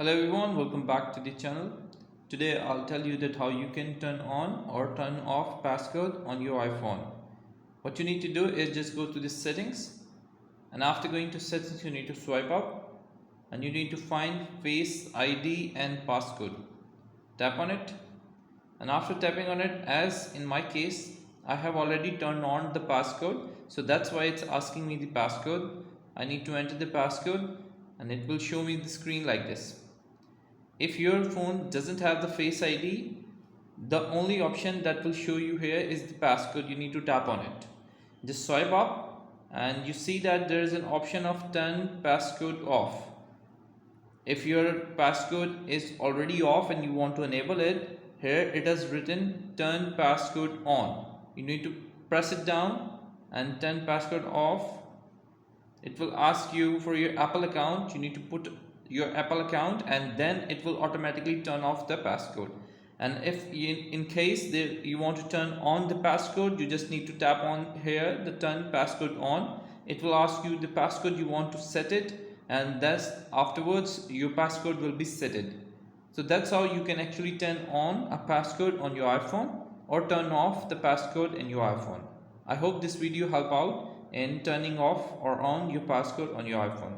Hello everyone, welcome back to the channel. Today I'll tell you that how you can turn on or turn off passcode on your iPhone. What you need to do is just go to the settings, and after going to settings you need to swipe up and you need to find Face ID and passcode. Tap on it, and after tapping on it, as in my case I have already turned on the passcode, so that's why it's asking me the passcode. I need to enter the passcode and it will show me the screen like this. If your phone doesn't have the Face ID, the only option that will show you here is the passcode. You need to tap on it. Just swipe up and you see that there is an option of turn passcode off. If your passcode is already off and you want to enable it, here it has written turn passcode on. You need to press it down and turn passcode off. It will ask you for your Apple account. You need to put your Apple account and then it will automatically turn off the passcode. And if in case you want to turn on the passcode, you just need to tap on here the turn passcode on. It will ask you the passcode you want to set it, and thus afterwards your passcode will be setted. So that's how you can actually turn on a passcode on your iPhone or turn off the passcode in your iPhone. I hope this video helped out in turning off or on your passcode on your iPhone.